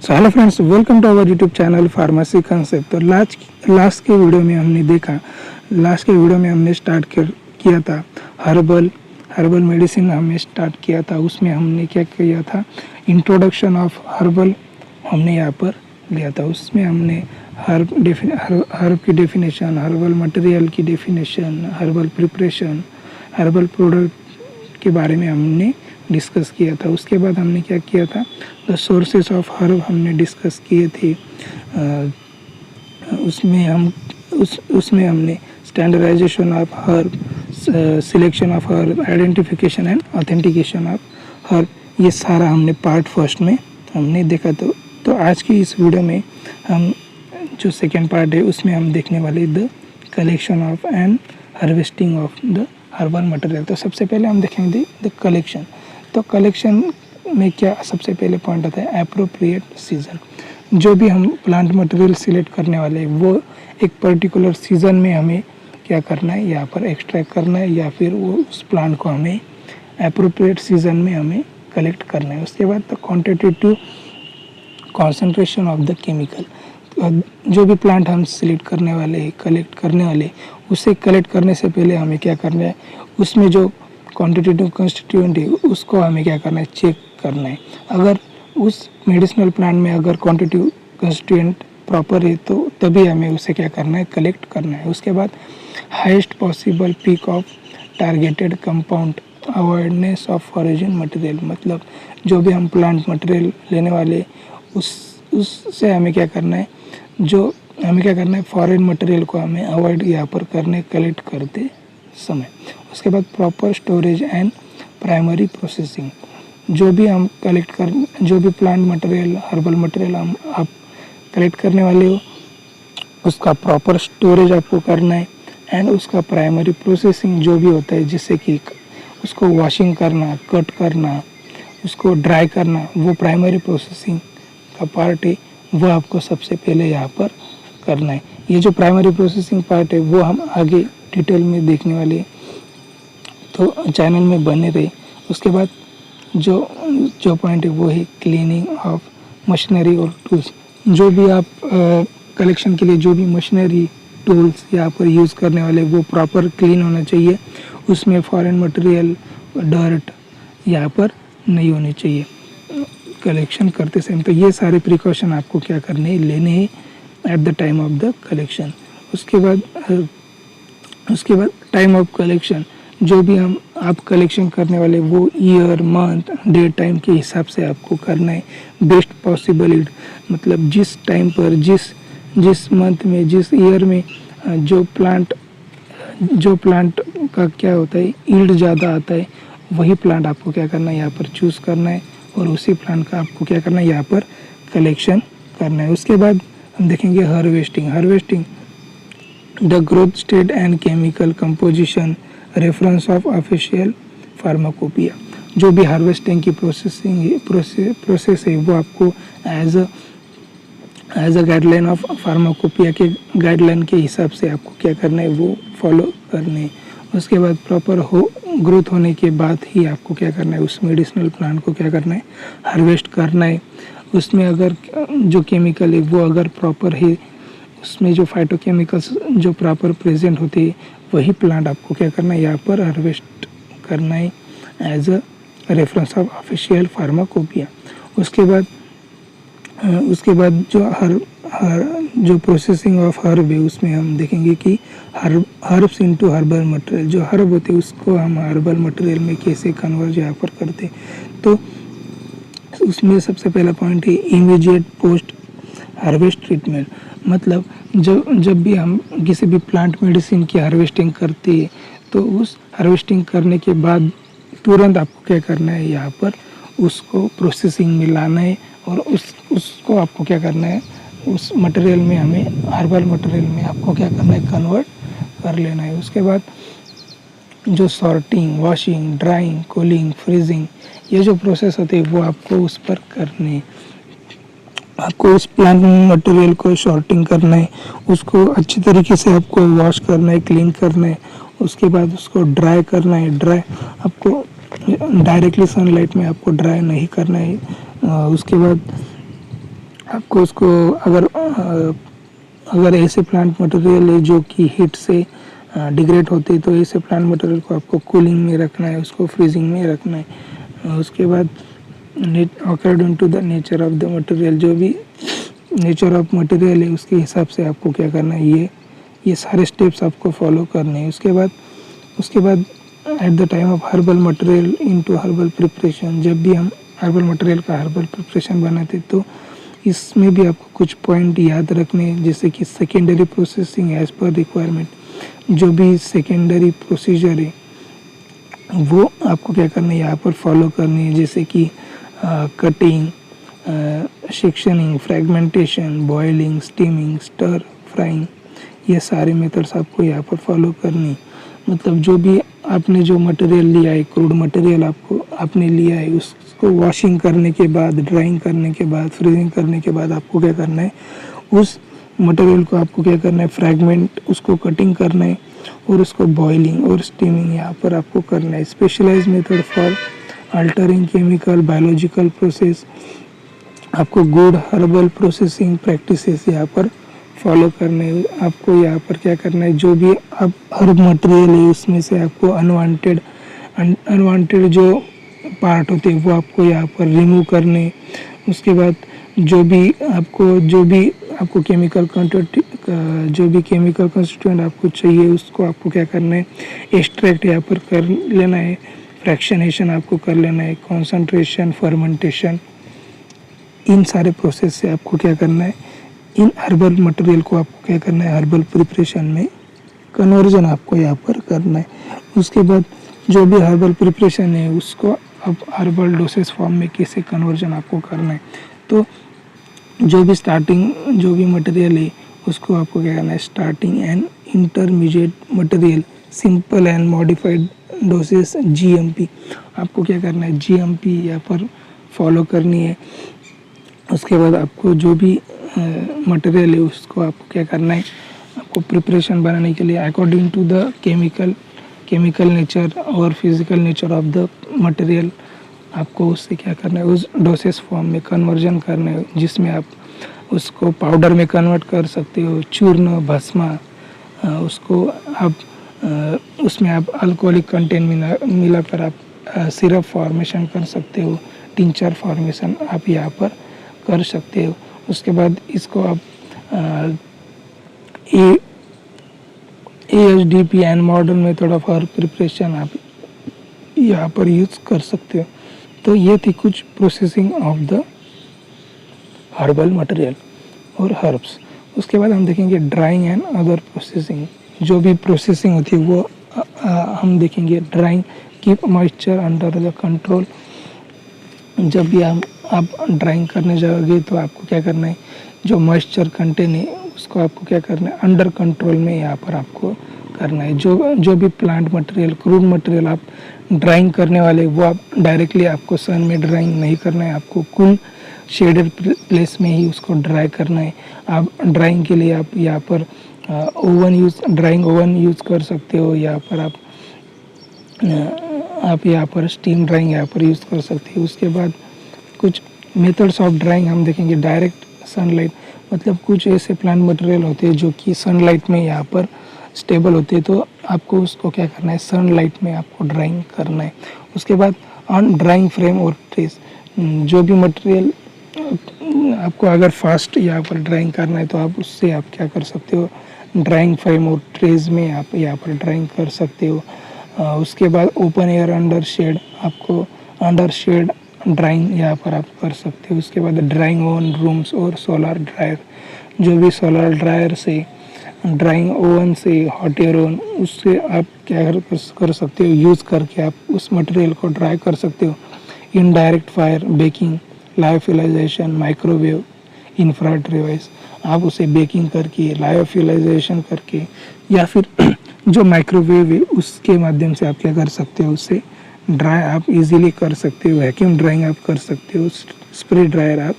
So hello friends, welcome to our YouTube channel pharmacy concept. तो last के video में हमने स्टार्ट किया था हर्बल मेडिसिन हमने स्टार्ट किया था। उसमें हमने क्या किया था, इंट्रोडक्शन ऑफ हर्बल हमने यहाँ पर लिया था। उसमें हमने हर्ब की डेफिनेशन, हर्बल मटेरियल की definition, herbal preparation, herbal product के बारे में हमने डिस्कस किया था। उसके बाद हमने क्या किया था, द सोर्सेस ऑफ हर्ब हमने डिस्कस किए थे। उसमें हमने standardisation of herb, selection of herb, identification and authentication of herb, ये सारा हमने पार्ट फर्स्ट में हमने देखा। तो आज की इस वीडियो में हम जो सेकेंड पार्ट है उसमें हम देखने वाले the collection of and harvesting of the herbal material. तो सबसे पहले हम देखेंगे द कलेक्शन। तो कलेक्शन में क्या सबसे पहले पॉइंट आता है, एप्रोप्रिएट सीजन। जो भी हम प्लांट मटेरियल सिलेक्ट करने वाले हैं वो एक पर्टिकुलर सीजन में हमें क्या करना है, यहाँ पर एक्सट्रैक्ट करना है, या फिर वो उस प्लांट को हमें एप्रोप्रिएट सीजन में हमें कलेक्ट करना है। उसके बाद the quantitative concentration of the chemical. जो भी प्लांट हम सिलेक्ट करने वाले हैं, कलेक्ट करने वाले, उसे कलेक्ट करने से पहले हमें क्या करना है, उसमें जो क्वांटिटेटिव कंस्टिट्यूएंट है उसको हमें क्या करना है, चेक करना है। अगर उस मेडिसिनल प्लांट में अगर क्वांटिटेटिव कंस्टिट्यूएंट प्रॉपर है तो तभी हमें उसे क्या करना है, कलेक्ट करना है। उसके बाद highest possible peak of targeted compound, avoidance of foreign material. मतलब जो भी हम प्लांट मटेरियल लेने वाले उससे हमें क्या करना है, फॉरेन मटेरियल को हमें अवॉइड यहाँ पर करने, कलेक्ट करते समय। उसके बाद proper storage and primary processing. जो भी प्लांट मटेरियल, हर्बल मटेरियल आप कलेक्ट करने वाले हो, उसका प्रॉपर स्टोरेज आपको करना है एंड उसका प्राइमरी प्रोसेसिंग जो भी होता है, जिससे कि उसको वॉशिंग करना, कट करना, उसको ड्राई करना, वो प्राइमरी प्रोसेसिंग का पार्ट है, वो आपको सबसे पहले यहाँ पर करना है। ये जो प्राइमरी प्रोसेसिंग पार्ट है वो हम आगे डिटेल में देखने वाले, तो चैनल में बने रहे। उसके बाद जो पॉइंट है वो है क्लीनिंग ऑफ मशीनरी और टूल्स। जो भी आप कलेक्शन के लिए जो भी मशीनरी टूल्स यहाँ पर यूज़ करने वाले वो प्रॉपर क्लीन होना चाहिए। उसमें फॉरेन मटेरियल, डर्ट यहाँ पर नहीं होनी चाहिए कलेक्शन करते समय। तो ये सारे प्रिकॉशन आपको क्या करने हैं, लेने हैं at the time of the collection. उसके बाद टाइम ऑफ कलेक्शन, जो भी आप कलेक्शन करने वाले वो ईयर, मंथ, डे, टाइम के हिसाब से आपको करना है। बेस्ट पॉसिबल ईल्ड, मतलब जिस टाइम पर, जिस मंथ में, जिस ईयर में जो प्लांट का क्या होता है, ईल्ड ज़्यादा आता है, वही प्लांट आपको क्या करना है, यहाँ पर चूज़ करना है और उसी प्लांट का आपको क्या करना है, यहाँ पर कलेक्शन करना है। उसके बाद हम देखेंगे harvesting the growth state and chemical composition, reference of official pharmacopoeia. जो भी हार्वेस्टिंग की प्रोसेस है वो आपको as a guideline of pharmacopoeia के गाइडलाइन के हिसाब से आपको क्या करना है, वो फॉलो करने है। उसके बाद प्रॉपर ग्रोथ होने के बाद ही आपको क्या करना है, उस मेडिसिनल प्लांट को क्या करना है, हार्वेस्ट करना है। उसमें अगर जो केमिकल है वो अगर प्रॉपर है, उसमें जो फाइटोकेमिकल्स जो प्रॉपर प्रेजेंट होते हैं, वही प्लांट आपको क्या करना है, यहाँ पर हार्वेस्ट करना है as a reference of official pharmacopoeia. उसके बाद जो प्रोसेसिंग ऑफ हर्ब है उसमें हम देखेंगे कि हर्ब्स इनटू हर्बल मटेरियल। जो हर्ब होते हैं उसको हम हर्बल मटेरियल में कैसे कन्वर्ट यहाँ पर करते, तो उसमें सबसे पहला पॉइंट है इमीडिएट पोस्ट हार्वेस्ट ट्रीटमेंट। मतलब जब भी हम किसी भी प्लांट मेडिसिन की हार्वेस्टिंग करते हैं तो उस हार्वेस्टिंग करने के बाद तुरंत आपको क्या करना है, यहाँ पर उसको प्रोसेसिंग में लाना है और उसको आपको क्या करना है, उस मटेरियल में, हमें हर्बल मटेरियल में आपको क्या करना है, कन्वर्ट कर लेना है। उसके बाद जो sorting, washing, drawing, cooling, freezing, ये जो प्रोसेस होते हैं वो आपको उस पर करने हैं। आपको उस प्लांट मटेरियल को सॉर्टिंग करना है, उसको अच्छी तरीके से आपको वॉश करना है, क्लीन करना है। उसके बाद उसको ड्राई करना है। ड्राई आपको डायरेक्टली सनलाइट में आपको ड्राई नहीं करना है। उसके बाद आपको उसको अगर ऐसे प्लांट मटेरियल है जो कि हीट से डिग्रेड होते हैं, तो ऐसे प्लांट मटेरियल को आपको कूलिंग में रखना है, उसको फ्रीजिंग में रखना है। उसके बाद according to the nature of the material, जो भी नेचर ऑफ मटेरियल है उसके हिसाब से आपको क्या करना है, ये सारे स्टेप्स आपको फॉलो करने हैं। उसके बाद at the time of herbal material into herbal preparation, जब भी हम हर्बल मटेरियल का हर्बल प्रिपरेशन बनाते तो इसमें भी आपको कुछ पॉइंट याद रखने हैं, जैसे कि secondary processing as per requirement. जो भी सेकेंडरी प्रोसीजर है वो आपको क्या करना है, यहाँ पर फॉलो करनी है, जैसे कि cutting, sectioning, fragmentation, boiling, steaming, stir, frying, ये सारे मेथड्स आपको यहाँ पर फॉलो करनी है। मतलब जो भी आपने जो मटेरियल लिया है, क्रूड मटेरियल आपने लिया है, उसको वॉशिंग करने के बाद, ड्राइंग करने के बाद, फ्रीजिंग करने के बाद आपको क्या करना है, उस मटेरियल को आपको क्या करना है, फ्रैगमेंट, उसको कटिंग करना है और उसको बॉइलिंग और स्टीमिंग यहाँ पर आपको करना है। Specialise method for altering chemical biological process, आपको गुड हर्बल प्रोसेसिंग प्रैक्टिसेस यहाँ पर फॉलो करने हैं। आपको यहाँ पर क्या करना है, जो भी आप हर्ब मटेरियल है उसमें से आपको अनवांटेड जो पार्ट होते हैं वो आपको यहाँ पर रिमूव करने। उसके बाद जो भी आपको केमिकल कंस्टिट्यूएंट आपको चाहिए उसको आपको क्या करना है, एक्सट्रैक्ट यहाँ पर कर लेना है, फ्रैक्शनेशन आपको कर लेना है, कॉन्सेंट्रेशन, फर्मेंटेशन, इन सारे प्रोसेस से आपको क्या करना है, इन हर्बल मटेरियल को आपको क्या करना है, हर्बल प्रिपरेशन में कन्वर्जन आपको यहाँ पर करना है। उसके बाद जो भी हर्बल प्रिपरेशन है उसको अब हर्बल डोसेस फॉर्म में कैसे कन्वर्जन आपको करना है। तो जो भी मटेरियल है उसको आपको क्या करना है, starting and intermediate material, simple and modified doses, GMP, आपको क्या करना है, GMP यहाँ पर फॉलो करनी है। उसके बाद आपको जो भी मटेरियल है उसको आपको क्या करना है, आपको प्रिपरेशन बनाने के लिए according to the chemical nature और physical nature of the material आपको उससे क्या करना है, उस डोसेस फॉर्म में कन्वर्जन करना है, जिसमें आप उसको पाउडर में कन्वर्ट कर सकते हो, चूर्ण, भस्मा, उसको आप उसमें आप अल्कोहलिक कंटेंट मिलाकर आप सिरप फॉर्मेशन कर सकते हो, टिंचर फॉर्मेशन आप यहाँ पर कर सकते हो। उसके बाद इसको आप AHDP and modern method of herb preparation आप यहाँ पर यूज़ कर सकते हो। तो ये थी कुछ processing of the herbal material और हर्ब्स। उसके बाद हम देखेंगे ड्राइंग एंड अदर प्रोसेसिंग। जो भी प्रोसेसिंग होती है वो हम देखेंगे। Drawing, keep moisture under the control. जब भी आप ड्राइंग करने जाओगे तो आपको क्या करना है, जो मॉइस्चर कंटेन है उसको आपको क्या करना है, अंडर कंट्रोल में यहाँ पर आपको करना है। जो भी प्लांट मटेरियल, क्रूड मटेरियल आप ड्राइंग करने वाले वो आप डायरेक्टली आपको सन में ड्राइंग नहीं करना है, आपको कूल शेडेड प्लेस में ही उसको ड्राई करना है। आप ड्राइंग के लिए आप यहाँ पर ड्राइंग ओवन यूज़ कर सकते हो। यहाँ पर आप यहाँ पर स्टीम ड्राइंग यहाँ पर यूज़ कर सकते हो। उसके बाद कुछ मेथड्स ऑफ ड्राइंग हम देखेंगे। डायरेक्ट सनलाइट, मतलब कुछ ऐसे प्लांट मटेरियल होते हैं जो कि सनलाइट में यहाँ पर स्टेबल होते हैं, तो आपको उसको क्या करना है, सनलाइट में आपको ड्राइंग करना है। उसके बाद ऑन ड्राइंग फ्रेम और ट्रेस, जो भी मटेरियल आपको अगर फास्ट यहाँ पर ड्राइंग करना है तो आप उससे आप क्या कर सकते हो, ड्राइंग फ्रेम और ट्रेस में आप यहाँ पर ड्राइंग कर सकते हो। उसके बाद ओपन एयर अंडर शेड, आपको अंडर शेड ड्राइंग यहाँ पर आप कर सकते हो। उसके बाद ड्राइंग ओवन रूम्स और सोलर ड्रायर, जो भी सोलर ड्रायर से, ड्राइंग ओवन से, हॉट एयर ओवन, उससे आप क्या कर सकते हो, यूज़ करके आप उस मटेरियल को ड्राई कर सकते हो। Indirect fire, baking, lyophilisation, microwave, infrared device, आप उसे बेकिंग करके, लायोफिलाइजेशन करके, या फिर जो माइक्रोवेव है उसके माध्यम से आप क्या कर सकते हो, उससे ड्राई आप इजीली कर सकते हो। वैक्यूम ड्राइंग आप कर सकते हो, स्प्रे ड्रायर आप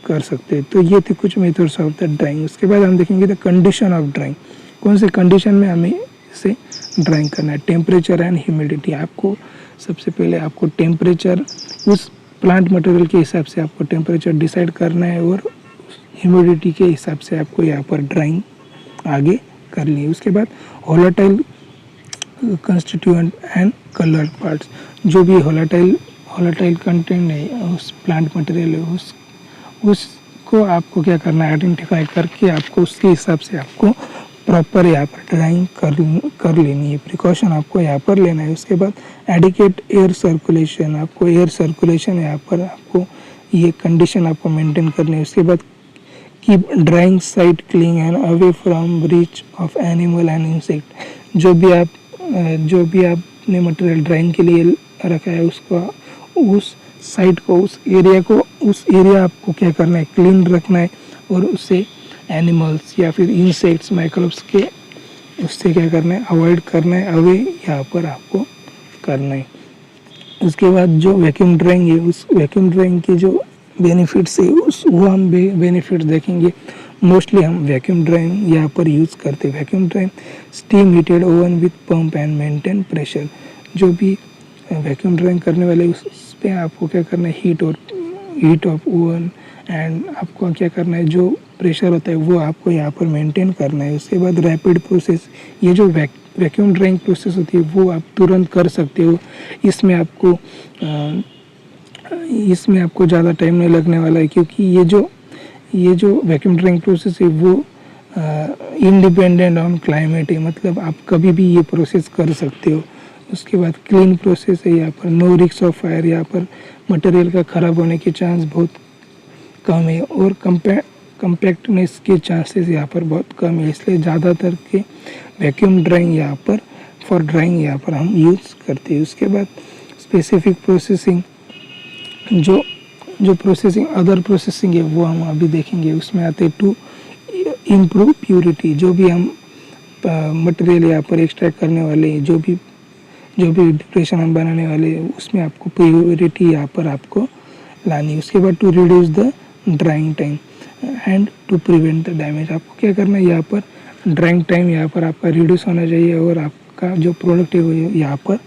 कर सकते हैं। तो ये थे कुछ मेथड्स ऑफ द ड्राइंग। उसके बाद हम देखेंगे द कंडीशन ऑफ ड्राइंग, कौन से कंडीशन में हमें इसे ड्राइंग करना है। टेम्परेचर एंड ह्यूमिडिटी, आपको सबसे पहले आपको टेम्परेचर, उस प्लांट मटेरियल के हिसाब से आपको टेम्परेचर डिसाइड करना है और ह्यूमिडिटी के हिसाब से आपको यहाँ पर ड्राइंग आगे करनी है। उसके बाद volatile constituent and coloured parts, जो भी वोलेटाइल कंटेंट है उस प्लांट मटेरियल है उसको आपको क्या करना है, आइडेंटिफाई करके आपको उसके हिसाब से आपको प्रॉपर यहाँ पर ड्राइंग कर लेनी है। प्रिकॉशन आपको यहाँ पर लेना है। उसके बाद एडिकेट एयर सर्कुलेशन, आपको एयर सर्कुलेशन यहाँ पर आपको ये कंडीशन आपको मेंटेन करनी है। उसके बाद keep drawing site clean and away from reach of animal and insect, जो भी आपने मटेरियल ड्राइंग के लिए रखा है उसको, उस साइट को, उस एरिया आपको क्या करना है, क्लीन रखना है और उससे एनिमल्स या फिर इंसेक्ट्स, माइक्रोब्स के उससे क्या करना है, अवॉइड करना है, अवे यहाँ पर आपको करना है। उसके बाद जो वैक्यूम ड्राइंग है, उस वैक्यूम ड्राइंग के जो बेनिफिट्स है वो हम बेनिफिट्स देखेंगे। मोस्टली हम वैक्यूम ड्राइंग यहाँ पर यूज़ करते हैं। Vacuum drawing steam heated oven with pump and maintain pressure, जो भी वैक्यूम ड्राइंग करने वाले उस पर आपको क्या करना है, हीट ऑफ ओवन एंड आपको क्या करना है, जो प्रेशर होता है वो आपको यहाँ पर मेंटेन करना है। उसके बाद रैपिड प्रोसेस, ये जो वैक्यूम ड्राइंग प्रोसेस होती है वो आप तुरंत कर सकते हो। इसमें आपको ज़्यादा टाइम नहीं लगने वाला है, क्योंकि ये जो वैक्यूम ड्राइंग प्रोसेस है वो इंडिपेंडेंट ऑन क्लाइमेट है, मतलब आप कभी भी ये प्रोसेस कर सकते हो। उसके बाद क्लीन प्रोसेस है, यहाँ पर नो रिस्क ऑफ फायर, यहाँ पर मटेरियल का ख़राब होने के चांस बहुत कम है और कम्पैक्टनेस के चांसेस यहाँ पर बहुत कम है, इसलिए ज़्यादातर के वैक्यूम ड्राइंग यहाँ पर फॉर ड्राइंग यहाँ पर हम यूज़ करते हैं। उसके बाद स्पेसिफिक प्रोसेसिंग, जो प्रोसेसिंग अदर प्रोसेसिंग है वो हम अभी देखेंगे। उसमें आते हैं टू इम्प्रूव प्योरिटी, जो भी हम मटेरियल यहाँ पर एक्सट्रैक्ट करने वाले हैं, जो भी डिप्रेशन हम बनाने वाले हैं, उसमें आपको प्योरिटी यहाँ पर आपको लानी है। उसके बाद to reduce the drying time and to prevent the damage, आपको क्या करना है, यहाँ पर ड्राइंग टाइम यहाँ पर आपका रिड्यूस होना चाहिए और आपका जो प्रोडक्ट है वो यहाँ पर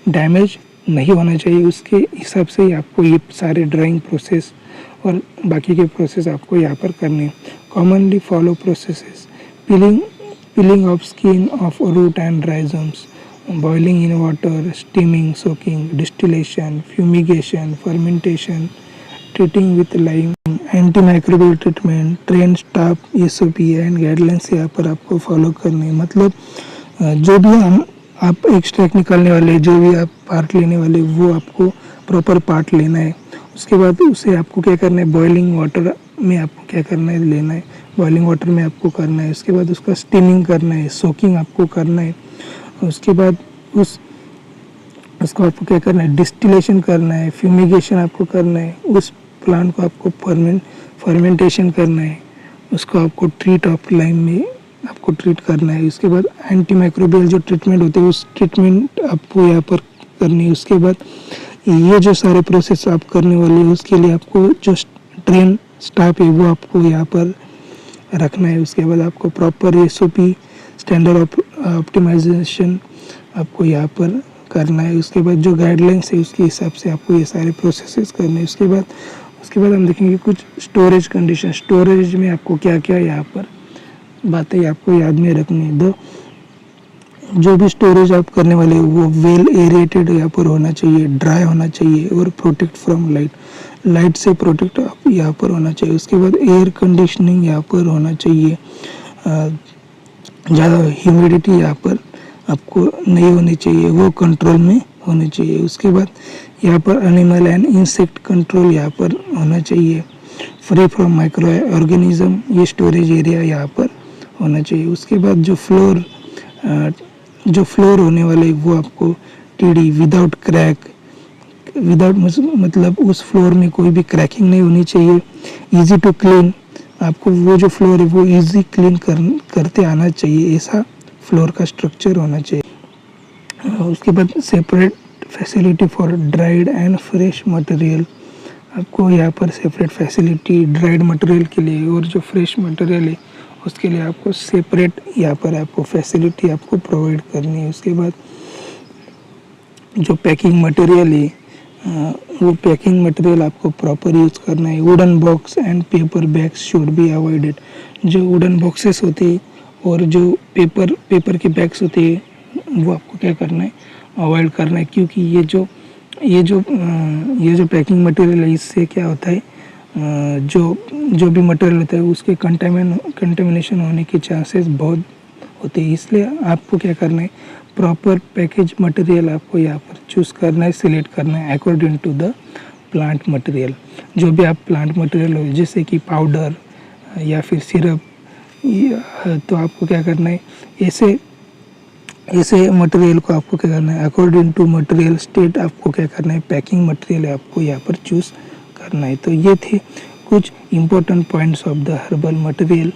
डैमेज नहीं होना चाहिए। उसके हिसाब से ही आपको ये सारे ड्राइंग प्रोसेस और बाकी के प्रोसेस आपको यहाँ पर करने हैं। Commonly follow processes, peeling of skin of root and rhizomes, boiling in water, steaming, soaking, distillation, fumigation, fermentation, treating with lime, antimicrobial treatment, trained staff, SOP and guidelines यहाँ पर आपको फॉलो करनी है। मतलब जो भी आप एक्सट्रैक्ट निकालने वाले, जो भी आप पार्ट लेने वाले, वो आपको प्रॉपर पार्ट लेना है। उसके बाद उसे आपको क्या करना है, बॉइलिंग वाटर में आपको क्या करना है, लेना है, बॉइलिंग वाटर में आपको करना है। उसके बाद उसका स्टीमिंग करना है, सोकिंग आपको करना है। उसके बाद उसको आपको क्या करना है, डिस्टिलेशन करना है, फ्यूमिगेशन आपको करना है, उस प्लांट को आपको फर्मेंटेशन करना है, उसको आपको ट्रीट ऑफ लाइम में आपको ट्रीट करना है। उसके बाद एंटीमाइक्रोबियल जो ट्रीटमेंट होते हैं उस ट्रीटमेंट आपको यहाँ पर करनी है। उसके बाद ये जो सारे प्रोसेस आप करने वाले हैं उसके लिए आपको जो ट्रेन स्टाफ है वो आपको यहाँ पर रखना है। उसके बाद आपको प्रॉपर SOP स्टैंडर्ड ऑप्टिमाइजेशन आपको यहाँ पर करना है। उसके बाद जो गाइडलाइंस है उसके हिसाब से आपको ये सारे प्रोसेसेस करने हैं। उसके बाद हम देखेंगे कुछ स्टोरेज कंडीशन। स्टोरेज में आपको क्या क्या यहाँ पर बातें आपको याद में रखनी है। जो भी स्टोरेज आप करने वाले वो वेल एरेटेड यहाँ पर होना चाहिए, ड्राई होना चाहिए और प्रोटेक्ट फ्रॉम लाइट से प्रोटेक्ट आप यहाँ पर होना चाहिए। उसके बाद एयर कंडीशनिंग यहाँ पर होना चाहिए, ज़्यादा ह्यूमिडिटी यहाँ पर आपको नहीं होनी चाहिए, वो कंट्रोल में होनी चाहिए। उसके बाद यहाँ पर एनिमल एंड इंसेक्ट कंट्रोल यहाँ पर होना चाहिए, फ्री फ्रॉम माइक्रो ऑर्गेनिज्म, ये स्टोरेज एरिया यहाँ पर होना चाहिए। उसके बाद जो फ्लोर होने वाले वो आपको TD विदाउट क्रैक, मतलब उस फ्लोर में कोई भी क्रैकिंग नहीं होनी चाहिए, इजी टू क्लीन, आपको वो जो फ्लोर है वो इजी क्लीन करते आना चाहिए, ऐसा फ्लोर का स्ट्रक्चर होना चाहिए। उसके बाद separate facility for dried and fresh material, आपको यहाँ पर सेपरेट फैसिलिटी ड्राइड मटेरियल के लिए और जो फ्रेश मटेरियल है उसके लिए आपको सेपरेट यहाँ पर आपको फैसिलिटी आपको प्रोवाइड करनी है। उसके बाद जो पैकिंग मटेरियल है वो पैकिंग मटेरियल आपको प्रॉपर यूज़ करना है। Wooden box and paper bags should be avoided. जो वुडन बॉक्सेस होती है और जो पेपर की बैग्स होती है वो आपको क्या करना है, अवॉइड करना है, क्योंकि ये जो पैकिंग मटेरियल है इससे क्या होता है, जो भी मटेरियल होता है उसके कंटेमिनेशन होने के चांसेस बहुत होते हैं। इसलिए आपको क्या करना है, प्रॉपर पैकेज मटेरियल आपको यहाँ पर चूज़ करना है, सिलेक्ट करना है according to the plant material. जो भी आप प्लांट मटेरियल हो जैसे कि पाउडर या फिर सिरप, तो आपको क्या करना है, ऐसे मटेरियल को आपको क्या करना है, अकॉर्डिंग टू मटेरियल स्टेट आपको क्या करना है, पैकिंग मटेरियल आपको यहाँ पर चूज़ करना है। तो ये थे कुछ important points of the herbal material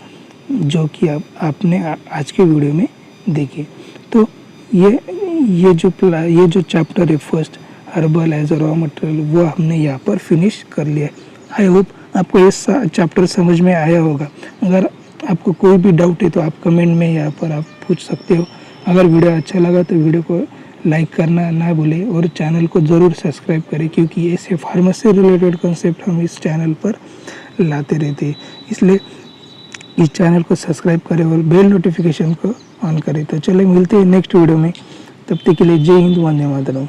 जो कि आपने आज के वीडियो में देखे। तो ये जो चैप्टर है first herbal as a raw material वो हमने यहाँ पर फिनिश कर लिया। आई होप आपको ये चैप्टर समझ में आया होगा। अगर आपको कोई भी डाउट है तो आप कमेंट में यहाँ पर आप पूछ सकते हो। अगर वीडियो अच्छा लगा तो वीडियो को लाइक करना ना भूलें और चैनल को ज़रूर सब्सक्राइब करें, क्योंकि ऐसे फार्मेसी रिलेटेड कॉन्सेप्ट हम इस चैनल पर लाते रहते हैं। इसलिए इस चैनल को सब्सक्राइब करें और बेल नोटिफिकेशन को ऑन करें। तो चलिए मिलते हैं नेक्स्ट वीडियो में, तब तक के लिए जय हिंद, वंदे मातरम।